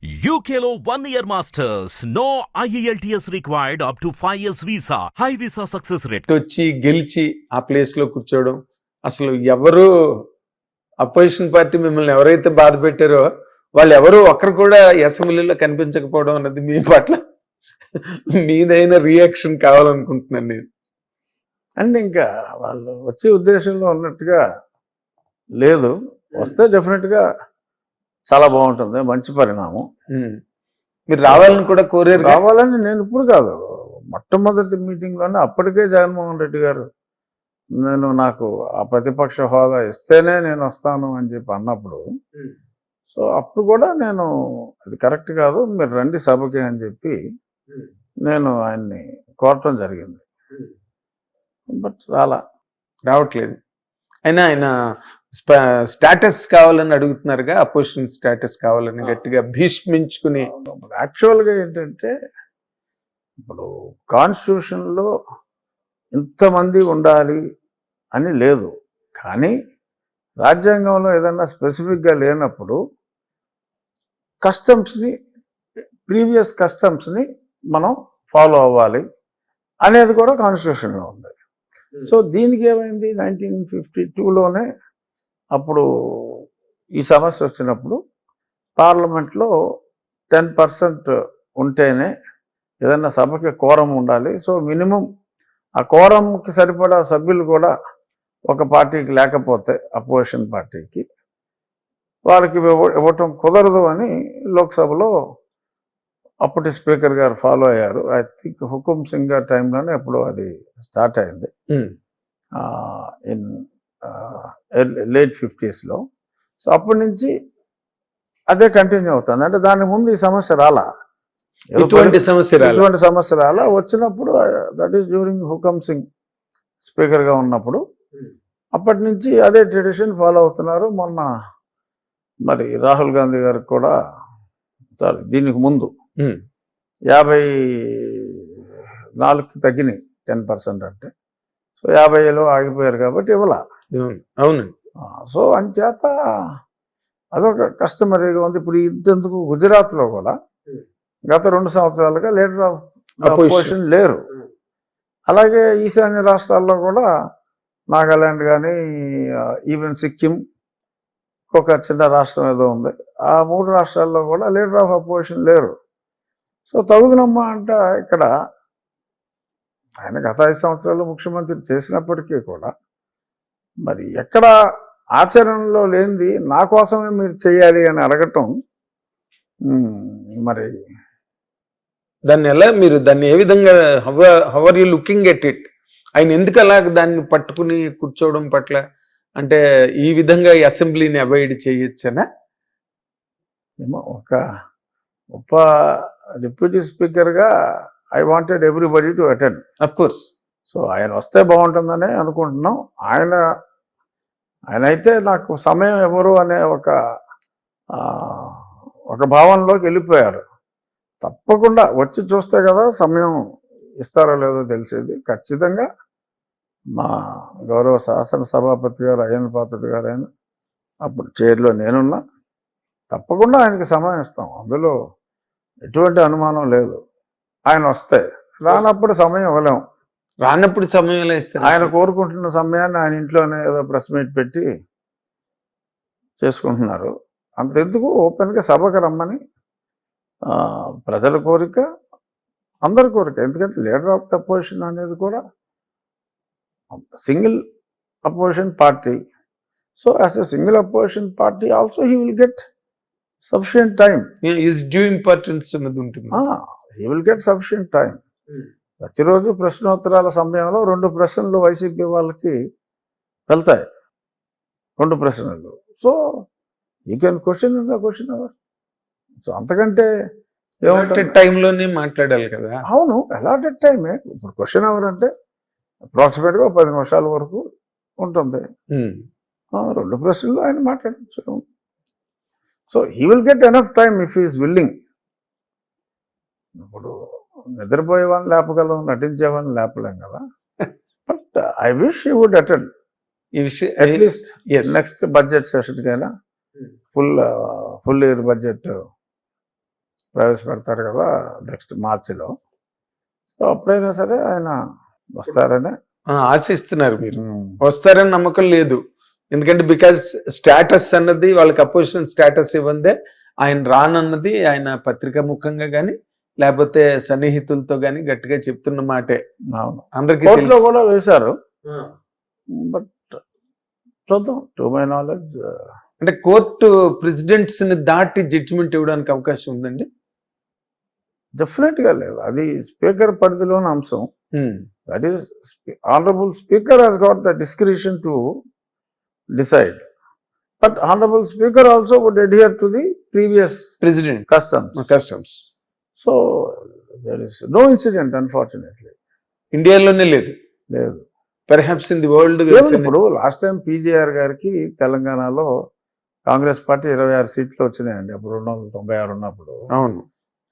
UKLO 1 year masters. No IELTS required up to 5 years visa. High visa success rate. వచ్చి గెలిచి ఆ ప్లేస్లో కూర్చోవడం, అసలు ఎవరు అపోజిషన్ పార్టీ మిమ్మల్ని ఎవరైతే బాధ పెట్టారో వాళ్ళు ఎవరు ఒక్కరు కూడా అసెంబ్లీలో కనిపించకపోవడం అన్నది మీ పట్ల మీదైన రియాక్షన్ కావాలనుకుంటున్నాను నేను. అండ్ ఇంకా వాళ్ళు వచ్చే ఉద్దేశంలో ఉన్నట్టుగా లేదు. వస్తే డెఫినెట్గా చాలా బాగుంటుంది, మంచి పరిణామం. మీరు రావాలని కూడా కోరారు? రావాలని నేను ఇప్పుడు కాదు, మొట్టమొదటి మీటింగ్లోనే అప్పటికే జగన్మోహన్ రెడ్డి గారు నాకు ఆ ప్రతిపక్ష హోదా ఇస్తేనే నేను వస్తాను అని చెప్పి అన్నప్పుడు, సో అప్పుడు కూడా నేను అది కరెక్ట్ కాదు, మీరు రండి సభకి అని చెప్పి నేను ఆయన్ని కోరటం జరిగింది. బట్ రావట్లేదు. అయినా ఆయన స్టేటస్ కావాలని అడుగుతున్నారుగా, అపోజిషన్ స్టేటస్ కావాలని గట్టిగా భీష్మించుకుని. యాక్చువల్గా ఏంటంటే ఇప్పుడు కాన్స్టిట్యూషన్లో ఇంతమంది ఉండాలి అని లేదు, కానీ రాజ్యాంగంలో ఏదన్నా స్పెసిఫిక్గా లేనప్పుడు ప్రీవియస్ కస్టమ్స్ని మనం ఫాలో అవ్వాలి అనేది కూడా కాన్స్టిట్యూషన్లో ఉంది. సో దీనికి ఏమైంది, 1952లోనే అప్పుడు ఈ సమస్య వచ్చినప్పుడు పార్లమెంట్లో 10% ఉంటేనే ఏదన్నా సభకి కోరం ఉండాలి. సో మినిమం ఆ కోరంకి సరిపడా సభ్యులు కూడా ఒక పార్టీకి లేకపోతే అపోజిషన్ పార్టీకి వాళ్ళకి ఇవ్వటం కుదరదు అని లోక్సభలో అప్పటి స్పీకర్ గారు ఫాలో అయ్యారు. ఐ థింక్ హుకుమ్ సింగ్ గారి టైంలోనే ఎప్పుడు అది స్టార్ట్ అయింది, ఇన్ లేట్ 50s. సో అప్పటి నుంచి అదే కంటిన్యూ అవుతుంది. అంటే దాని ముందు ఈ సమస్య రాలా, ఎటువంటి సమస్య రాలా. వచ్చినప్పుడు that is during Hukum Singh స్పీకర్గా ఉన్నప్పుడు అప్పటి నుంచి అదే ట్రెడిషన్ ఫాలో అవుతున్నారు. మొన్న మరి రాహుల్ గాంధీ గారికి కూడా దీనికి ముందు 54కి తగ్గినాయి 10% అంటే. సో 50లో ఆగిపోయారు కాబట్టి ఇవ్వాల. అవును. సో అంచేత అదొక కస్టమరీగా ఉంది. ఇప్పుడు ఇంతెందుకు గుజరాత్లో కూడా గత 2 సంవత్సరాలుగా లీడర్ ఆఫ్ అపోజిషన్ లేరు. అలాగే ఈశాన్య రాష్ట్రాల్లో కూడా నాగాలాండ్ కానీ ఈవెన్ సిక్కిం, ఒక చిన్న రాష్ట్రం ఏదో ఉంది, ఆ 3 రాష్ట్రాల్లో కూడా లీడర్ ఆఫ్ అపోజిషన్ లేరు. సో తగుదనమ్మా అంట ఇక్కడ ఆయన గత 5 సంవత్సరాలు ముఖ్యమంత్రి చేసినప్పటికీ కూడా మరి ఎక్కడ ఆచరణలో లేనిది నా కోసమే మీరు చేయాలి అని అడగటం, మరి దాన్ని ఏ విధంగా how are you looking at it? ఆయన ఎందుకు అలా దాన్ని పట్టుకుని కూర్చోవడం పట్ల, అంటే ఈ విధంగా ఈ అసెంబ్లీని అవాయిడ్ చేయొచ్చనా? ఏమో, ఒక ఉప డిప్యూటీ స్పీకర్గా I wanted everybody to attend, of course. So ఆయన వస్తే బాగుంటుందని అనుకుంటున్నాం. ఆయన అయితే నాకు సమయం ఎవరు అనే ఒక భావనలోకి వెళ్ళిపోయారు. తప్పకుండా వచ్చి చూస్తే కదా సమయం ఇస్తారో లేదో తెలిసేది. ఖచ్చితంగా మా గౌరవ శాసన సభాపతి గారు అయ్యన్న పాత్రుడు గారు అయినా అప్పుడు చైర్లో నేనున్నా, తప్పకుండా ఆయనకి సమయం ఇస్తాం, అందులో ఎటువంటి అనుమానం లేదు. ఆయన వస్తే, రానప్పుడు సమయం ఇవ్వలేము. రానప్పుడు సమయంలో ఇస్తారు. ఆయన కోరుకుంటున్న సమయాన్ని ఆయన ఇంట్లోనే ఏదో ప్రెస్ మీట్ పెట్టి చేసుకుంటున్నారు. అంతెందుకు ఓపెన్గా సభకు రమ్మని ప్రజల కోరిక, అందరి కోరిక. ఎందుకంటే లీడర్ ఆఫ్ ద అపోజిషన్ అనేది కూడా single opposition party. So as a single opposition party also he will get sufficient time. Is due importance అనేది ఉంటుంది. He will get sufficient time. ప్రతిరోజు ప్రశ్నోత్తరాల సమయంలో 2 ప్రశ్నలు వైసీపీ వాళ్ళకి వెళ్తాయి, 2 ప్రశ్నలు. So you can question in the question hour. So అంతకంటే ఏమంటే టైంలోనే మాట్లాడాలి కదా. అవును, అలాటెడ్ టైమే. ఇప్పుడు క్వశ్చన్ అవర్ అంటే అప్రాక్సిమేట్గా 10 నిమిషాల వరకు ఉంటుంది. 2 ప్రశ్నలు ఆయన మాట్లాడచ్చు. So he will get enough time if he is willing. ఇప్పుడు నిద్రపోయేవాడిని లేపగలం, నటించేవాడిని లేపలేం కదా. But I wish he would attend ఈ విషయం అట్లీస్ట్ నెక్స్ట్ బడ్జెట్ సెషన్కైనా, ఫుల్ ఇయర్ బడ్జెట్ ప్రవేశపెడతారు కదా నెక్స్ట్ మార్చిలో. సో అప్పుడైనా సరే ఆయన వస్తారనే ఆశిస్తున్నారు మీరు. వస్తారని నమ్మకం లేదు, ఎందుకంటే బికాజ్ స్టేటస్ అన్నది వాళ్ళకి అపోజిషన్ స్టేటస్ ఇవ్వందే ఆయన రానన్నది ఆయన పత్రికా ముఖంగా గాని లేకపోతే సన్నిహితులతో గాని గట్టిగా చెప్తున్న మాటే అవును. అందరికీ కోర్టులో తెలుసు. కూడా వేశారు, బట్ చూద్దాం. టు మై నాలెడ్జ్ అంటే కోర్టు ప్రెసిడెంట్స్ ని దాటి జడ్జిమెంట్ ఇవ్వడానికి అవకాశం ఉందండి. డెఫినెట్ గా లేదు, అది స్పీకర్ పరిధిలోని అంశం. That is honourable speaker has got the discretion to decide, but honourable speaker also would adhere to the previous president customs. So there is no incident unfortunately. ఇండియాలోనే లేదు, లేదు. Perhaps in the world. ఇప్పుడు last time PJR గారికి తెలంగాణలో Congress party 26 సీట్లు వచ్చినాయండి. అప్పుడు 296 ఉన్నప్పుడు అవును,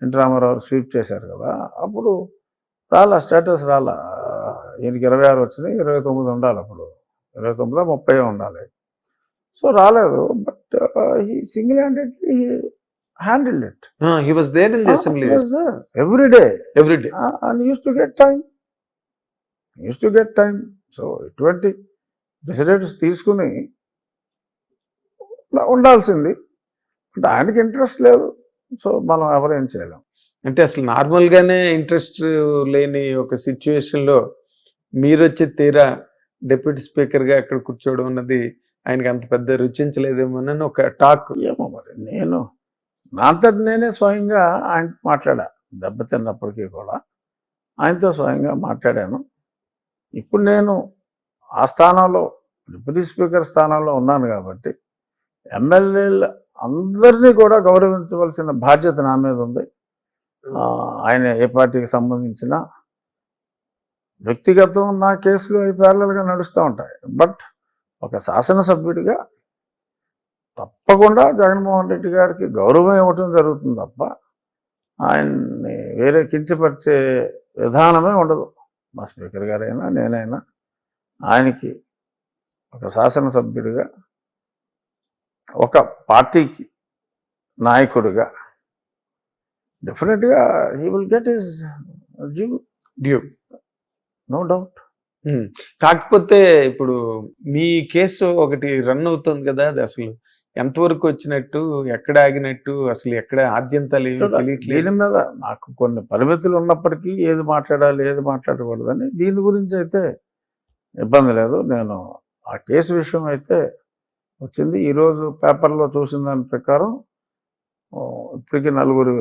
ఎన్టీ రామారావు స్వీప్ చేశారు కదా, అప్పుడు రాలా స్టేటస్ రాలా. ఈయనకి 26 వచ్చినాయి, 29 ఉండాలి, అప్పుడు 29 30 ఉండాలి. సో రాలేదు, but he single handedly handled it. he was there in the assembly every day and used to get time. So ఇటువంటి ప్రెసిడెంట్స్ తీసుకుని ఉండాల్సింది, అంటే ఆయనకి ఇంట్రెస్ట్ లేదు. సో మనం ఎవరేం చేయలేం. అంటే అసలు నార్మల్ గానే ఇంట్రెస్ట్ లేని ఒక సిచ్యువేషన్ లో మీరు వచ్చి తీరా డిప్యూటీ స్పీకర్ గా అక్కడ కూర్చోవడం అన్నది ఆయనకి అంత పెద్ద రుచించలేదేమోనని ఒక టాక్. ఏమో మరి, నేను నా అంతటి నేనే స్వయంగా ఆయనతో మాట్లాడా, దెబ్బతిన్నప్పటికీ కూడా ఆయనతో స్వయంగా మాట్లాడాను. ఇప్పుడు నేను ఆ స్థానంలో డిప్యూటీ స్పీకర్ స్థానంలో ఉన్నాను కాబట్టి ఎమ్మెల్యేలు అందరినీ కూడా గౌరవించవలసిన బాధ్యత నా మీద ఉంది. ఆయన ఏ పార్టీకి సంబంధించిన వ్యక్తిగతం నా కేసులు అవి ప్యారలల్గా నడుస్తూ ఉంటాయి. బట్ ఒక శాసనసభ్యుడిగా తప్పకుండా జగన్మోహన్ రెడ్డి గారికి గౌరవం ఇవ్వటం జరుగుతుంది తప్ప ఆయన్ని వేరే కించపరిచే విధానమే ఉండదు. మా స్పీకర్ గారైనా నేనైనా ఆయనకి ఒక శాసనసభ్యుడిగా, ఒక పార్టీకి నాయకుడిగా డెఫినెట్గా he will get his due, no doubt. కాకపోతే ఇప్పుడు మీ కేసు ఒకటి రన్ అవుతుంది కదా, అది అసలు ఎంతవరకు వచ్చినట్టు, ఎక్కడ ఆగినట్టు, అసలు ఎక్కడ ఆద్యంతాలు తెలియట్లేదు. దీని మీద నాకు కొన్ని పరిమితులు ఉన్నప్పటికీ ఏది మాట్లాడాలి ఏది మాట్లాడకూడదని దీని గురించి అయితే ఇబ్బంది లేదు. నేను ఆ కేసు విషయం అయితే వచ్చింది. ఈరోజు పేపర్లో చూసిన దాని ప్రకారం ఇప్పటికీ 4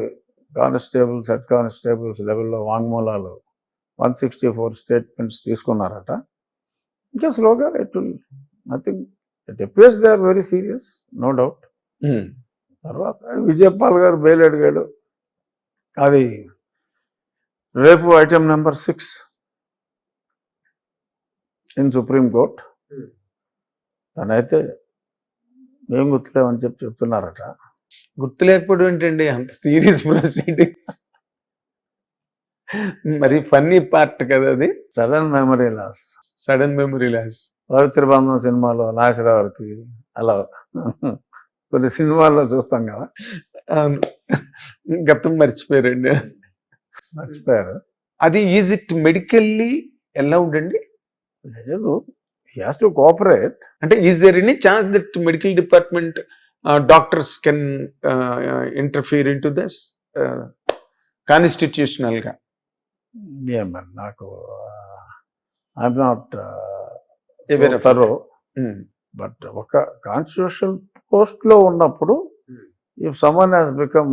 కానిస్టేబుల్స్, హెడ్ కానిస్టేబుల్స్ లెవెల్లో వాంగ్మూలాలు 164 స్టేట్మెంట్స్ తీసుకున్నారట. ఇంకా స్లోగా it will nothing, it appears they are very serious, no doubt. తర్వాత విజయపాల్ గారు బెయిల్ అడిగాడు, అది రేపు item number 6 in supreme court. తనైతే ఏం గుర్తులేమని చెప్తున్నారట. గుర్తు లేకపోవడం ఏంటండి, అంత సీరియస్ ప్రొసీడింగ్స్. మరి ఫన్నీ పార్ట్ కదా అది. Sudden memory loss. పవిత్ర బంధం సినిమాలో నాగేశ్వరరావుకి అలా కొన్ని సినిమాల్లో చూస్తాం కదా, గతం మర్చిపోయారు. అది ఈజ్ ఇట్ మెడికల్లీ అలౌడ్ అండి? లేదు, హీ హాస్ టు కోఆపరేట్. అంటే is there any chance that medical department doctors can interfere in to this constitutional గా? ఏమని నాకు ఐఎమ్ నాట్ థరో, బట్ ఒక కాన్స్టిట్యూషనల్ పోస్ట్ లో ఉన్నప్పుడు if someone has become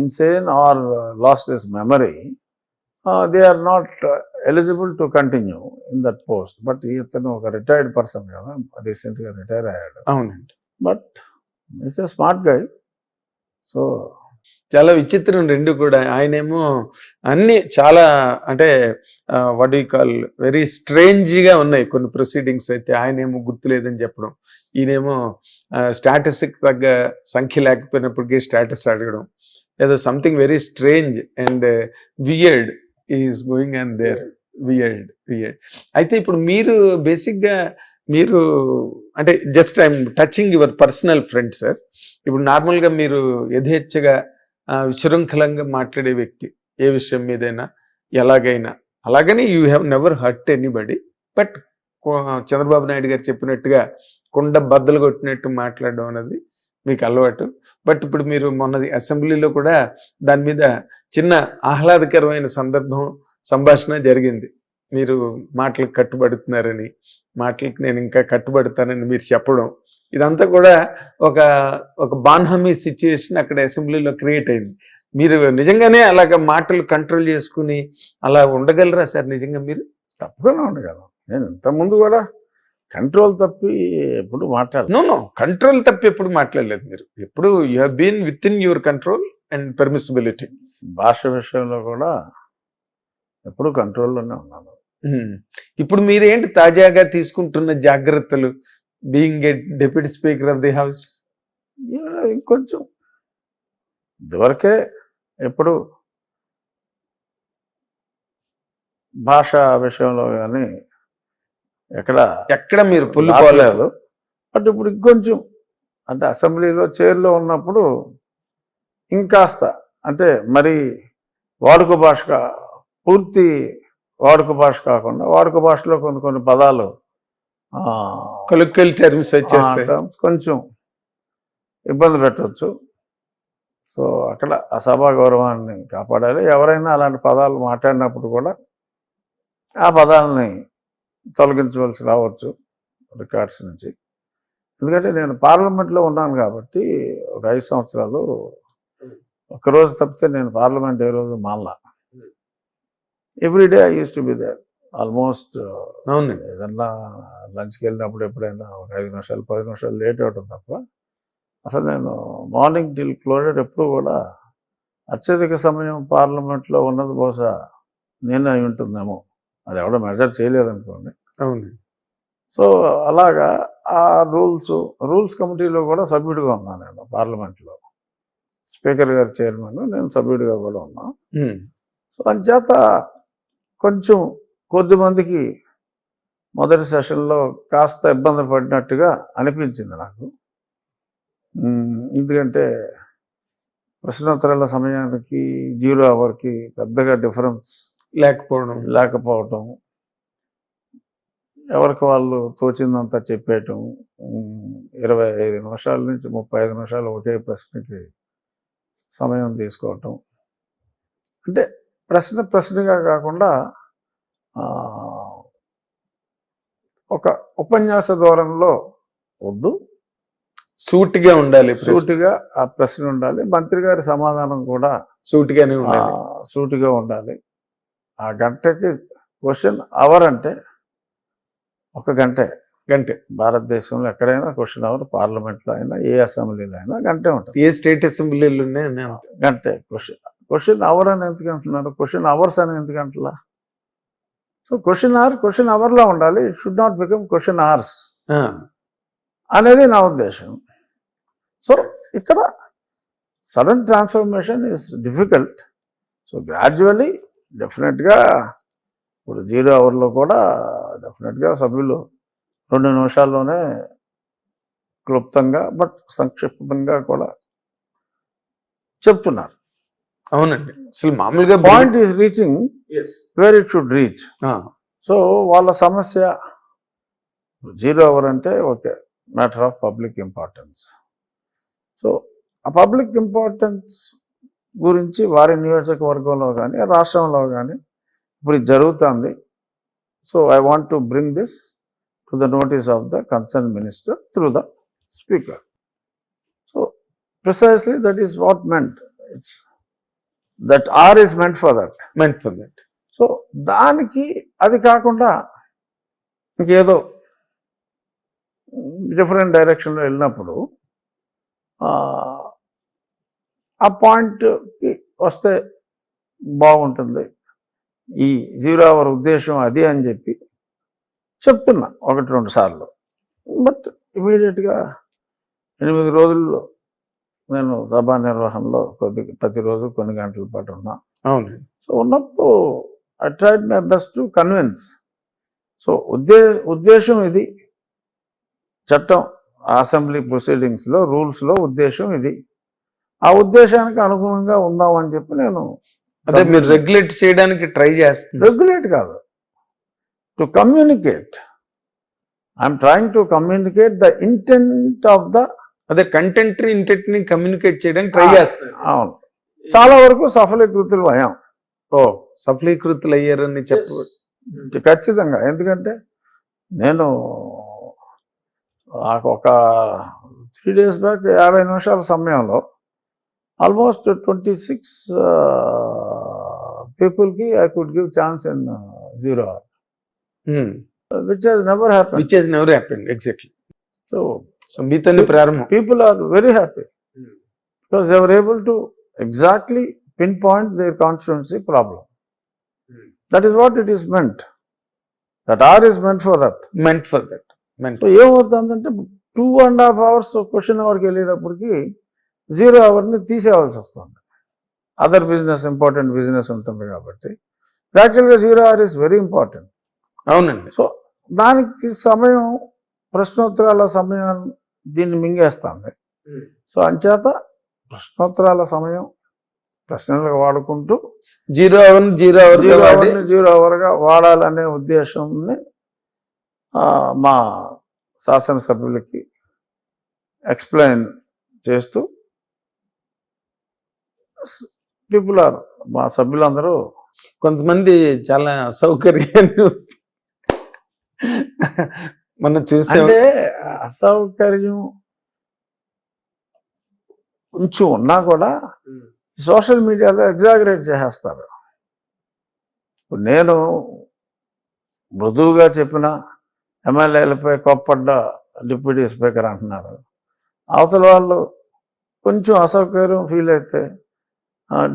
insane or lost his memory, they are not eligible to continue in that post. But ఇతను ఒక retired person కదా, recent గా రిటైర్ అయ్యాడు. అవునండి. But it's a smart guy. So చాలా విచిత్రం రెండు కూడా. ఆయనేమో అన్ని చాలా అంటే what you call very strange గా ఉన్నాయి కొన్ని ప్రొసీడింగ్స్. అయితే ఆయనేమో గుర్తులేదని చెప్పడం, ఈయనేమో స్టాటస్ తగ్గ సంఖ్య లేకపోయినప్పటికీ స్టాటస్ అడగడం, ఏదో something very strange and weird is going and there. Weird. అయితే ఇప్పుడు మీరు బేసిక్ గా మీరు అంటే just I'm touching your personal friend sir. ఇప్పుడు నార్మల్గా మీరు యథేచ్ఛగా విశృంఖలంగా మాట్లాడే వ్యక్తి ఏ విషయం మీదైనా ఎలాగైనా. అలాగని you have never hurt anybody. But Chandrababu Naidu గారు చెప్పినట్టుగా కుండ బద్దలు కొట్టినట్టు మాట్లాడడం అనేది మీకు అలవాటు. బట్ ఇప్పుడు మీరు మొన్న అసెంబ్లీలో కూడా దాని మీద చిన్న ఆహ్లాదకరమైన సంభాషణ జరిగింది. మీరు మాటలకు కట్టుబడుతున్నారని, మాటలకు నేను ఇంకా కట్టుబడతానని మీరు చెప్పడం, ఇదంతా కూడా ఒక బాన్హమీ సిచ్యుయేషన్ అక్కడ అసెంబ్లీలో క్రియేట్ అయింది. మీరు నిజంగానే అలాగ మాటలు కంట్రోల్ చేసుకుని అలా ఉండగలరా సార్ నిజంగా మీరు? తప్పకుండా ఉండగలను. నేను ఇంతకుముందు కూడా కంట్రోల్ తప్పి ఎప్పుడు మాట్లాడను. నో కంట్రోల్ తప్పి ఎప్పుడు మాట్లాడలేదు మీరు. ఎప్పుడు you have been with in your control and permissibility. భాష విషయంలో కూడా ఎప్పుడు కంట్రోల్లోనే ఉన్నాను. ఇప్పుడు మీరేంటి తాజాగా తీసుకుంటున్న జాగ్రత్తలు, being a deputy speaker of the house? ఇంకొంచెం ఇదివరకే ఎప్పుడు భాష విషయంలో కానీ ఎక్కడ మీరు పుల్లు పోలేదు. బట్ ఇప్పుడు ఇంకొంచెం అంటే అసెంబ్లీలో చైర్లో ఉన్నప్పుడు ఇంకాస్త అంటే మరి వాడుక భాష పూర్తి వాడుక భాష కాకుండా వాడుక భాషలో కొన్ని పదాలు కొలిక్వల్ టర్మ్స్ వచ్చేస్తాయి, కొంచెం ఇబ్బంది పెట్టవచ్చు. సో అక్కడ ఆ సభా గౌరవాన్ని కాపాడాలి. ఎవరైనా అలాంటి పదాలు మాట్లాడినప్పుడు కూడా ఆ పదాలని తొలగించవలసి రావచ్చు రికార్డ్స్ నుంచి. ఎందుకంటే నేను పార్లమెంట్లో ఉన్నాను కాబట్టి ఒక 5 సంవత్సరాలు ఒక్కరోజు తప్పితే నేను పార్లమెంట్ ఏ రోజు మాల్లా. Every day I use to be there almost. ఏదన్నా లంచ్కి వెళ్ళినప్పుడు ఎప్పుడైనా ఒక 5 నిమిషాలు 10 నిమిషాలు లేట్ అవడం తప్ప అసలు నేను మార్నింగ్ టిల్ క్లోజర్ ఎప్పుడు కూడా అత్యధిక సమయం పార్లమెంట్లో ఉన్నది బహుశా నేను అయి ఉంటుందేమో. అది ఎవడో మెజర్ చేయలేదనుకోండి. అవును. సో అలాగా ఆ రూల్స్ కమిటీలో కూడా సభ్యుడిగా ఉన్నాను నేను పార్లమెంట్లో. స్పీకర్ గారు చైర్మన్, నేను సభ్యుడిగా కూడా ఉన్నా. సో అంచేత కొంచెం కొద్దిమందికి మొదటి సెషన్లో కాస్త ఇబ్బంది పడినట్టుగా అనిపించింది నాకు. ఎందుకంటే ప్రశ్నోత్తరాల సమయానికి 0 అవర్కి పెద్దగా డిఫరెన్స్ లేకపోవటం, ఎవరికి వాళ్ళు తోచిందంతా చెప్పేయటం, 25 నిమిషాల నుంచి 35 నిమిషాలు ఒకే ప్రశ్నకి సమయం తీసుకోవటం. అంటే ప్రశ్నగా కాకుండా ఒక ఉపన్యాస ధోరణిలో వద్దు, సూటిగా ఉండాలి, సూటిగా ఆ ప్రశ్న ఉండాలి. మంత్రి గారి సమాధానం కూడా సూటిగా ఉండాలి. ఆ గంటకి క్వశ్చన్ అవర్ అంటే 1 గంటే. భారతదేశంలో ఎక్కడైనా క్వశ్చన్ అవర్, పార్లమెంట్లో అయినా ఏ అసెంబ్లీలో అయినా గంటే ఉంటుంది. ఏ స్టేట్ అసెంబ్లీలో గంటే క్వశ్చన్ అవర్ అని ఎందుకు అంటున్నారు? క్వశ్చన్ అవర్స్ అని ఎందుకు అంటలా? సో క్వశ్చన్ అవర్లా ఉండాలి. It should not become question hours అనేది నా ఉద్దేశం. సో ఇక్కడ sudden transformation is difficult. So gradually డెఫినెట్గా ఇప్పుడు 0 అవర్లో కూడా డెఫినెట్గా సభ్యులు 2 నిమిషాల్లోనే క్లుప్తంగా బట్ సంక్షిప్తంగా కూడా చెప్తున్నారు. అవునండి. అసలు మామూలుగా point is reaching where it should reach. So వాళ్ళ సమస్య 0 అవర్ అంటే okay, matter of public importance. So ఆ పబ్లిక్ ఇంపార్టెన్స్ గురించి వారి నియోజకవర్గంలో కానీ రాష్ట్రంలో కానీ ఇప్పుడు ఇది జరుగుతుంది. So I want to bring this to the notice of the concern minister through the speaker. So precisely that is what meant. It's that are is meant for that. So దానికి అది కాకుండా ఇంకేదో డిఫరెంట్ డైరెక్షన్లో వెళ్ళినప్పుడు ఆ పాయింట్కి వస్తే బాగుంటుంది. ఈ 0 అవర్ ఉద్దేశం అది అని చెప్పి చెప్తున్నా 1-2 సార్లు. బట్ ఇమీడియట్గా 8 రోజుల్లో నేను సభా నిర్వహణలో ప్రతిరోజు కొన్ని గంటల పాటు ఉన్నా. అవును. సో ఉన్నప్పుడు I tried my best to convince. So ఉద్దేశం ఇది, చట్టం అసెంబ్లీ ప్రొసీడింగ్స్లో రూల్స్లో ఉద్దేశం ఇది. ఆ ఉద్దేశానికి అనుగుణంగా ఉందామని చెప్పి నేను అదే మీరు రెగ్యులేట్ చేయడానికి ట్రై చేస్తున్నారు. రెగ్యులేట్ కాదు, to communicate. I'm trying to communicate the intent of the. అదే కంటెంట్ ఇంటెంట్ ని కమ్యూనికేట్ చేయడానికి ట్రై చేస్తున్నారు. అవును, చాలా వరకు సఫలీకృతులు అయ్యాం. ఓ సఫలీకృతులు అయ్యారని చెప్పు. ఖచ్చితంగా. ఎందుకంటే నేను ఒక 3 days బ్యాక్ 50 నిమిషాల సమయంలో ఆల్మోస్ట్ 26 పీపుల్కి I could give chance in 0 hour, which has never happened. Which has never happened. Exactly. So మీతోనే ప్రారంభం. people are very happy because they were able to exactly pinpoint their constituency problem. That is what it is meant. That hour is meant for that. Meant for that. Meant. So ఏమవుతుందంటే 2.5 hours question అవర్కి వెళ్ళేటప్పటికి 0 hourని తీసేయవలసి వస్తుంది. Other business, important business ఉంటుంది కాబట్టి యాక్చువల్గా 0 hour is very important. అవునండి. So దానికి సమయం, ప్రశ్నోత్తరాల సమయం దీన్ని మింగేస్తుంది. సో అంచేత ప్రశ్నోత్తరాల సమయం ప్రశ్నలుగా వాడుకుంటూ 0 hour 0 hour 0 hourగా వాడాలనే ఉద్దేశంని మా శాసనసభ్యులకి ఎక్స్ప్లెయిన్ చేస్తూ పీపుల్ ఆర్, మా సభ్యులందరూ కొంతమంది చాలా అసౌకర్యాన్ని మనం చూసాం. అంటే అసౌకర్యం కొంచెం ఉన్నా కూడా సోషల్ మీడియాలో ఎగ్జాగరేట్ చేసేస్తారు. ఇప్పుడు నేను మృదువుగా చెప్పిన ఎమ్మెల్యేలపై కోప్పడ్డ డిప్యూటీ స్పీకర్ అంటున్నారు. అవతల వాళ్ళు కొంచెం అసౌకర్యం ఫీల్ అయితే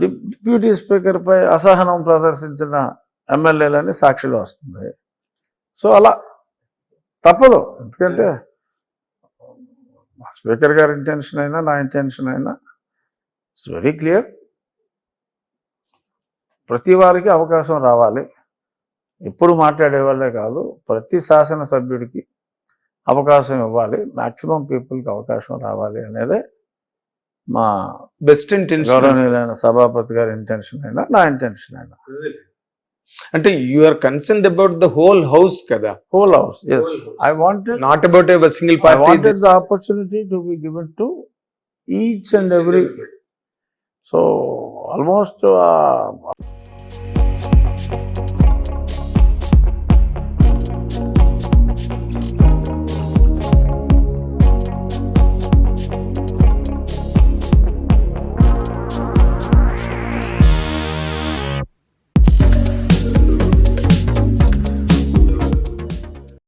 డిప్యూటీ స్పీకర్పై అసహనం ప్రదర్శించిన ఎమ్మెల్యేలని సాక్షిలో వస్తుంది. సో అలా తప్పదు. ఎందుకంటే స్పీకర్ గారి ఇంటెన్షన్ అయినా నా ఇంటెన్షన్ అయినా ఇట్స్ వెరీ క్లియర్. ప్రతి వారికి అవకాశం రావాలి. ఎప్పుడు మాట్లాడేవాళ్ళే కాదు, ప్రతి శాసనసభ్యుడికి అవకాశం ఇవ్వాలి, మ్యాక్సిమం పీపుల్కి అవకాశం రావాలి అనేదే మా బెస్ట్ ఇంటెన్షన్. గౌరవనీయులైన సభాపతి గారి ఇంటెన్షన్ అయినా నా ఇంటెన్షన్ అయినా. అంటే you are concerned about the whole house కదా. Whole house, yes. I wanted not about a single I party. wanted the opportunity to be given to each and every. So almost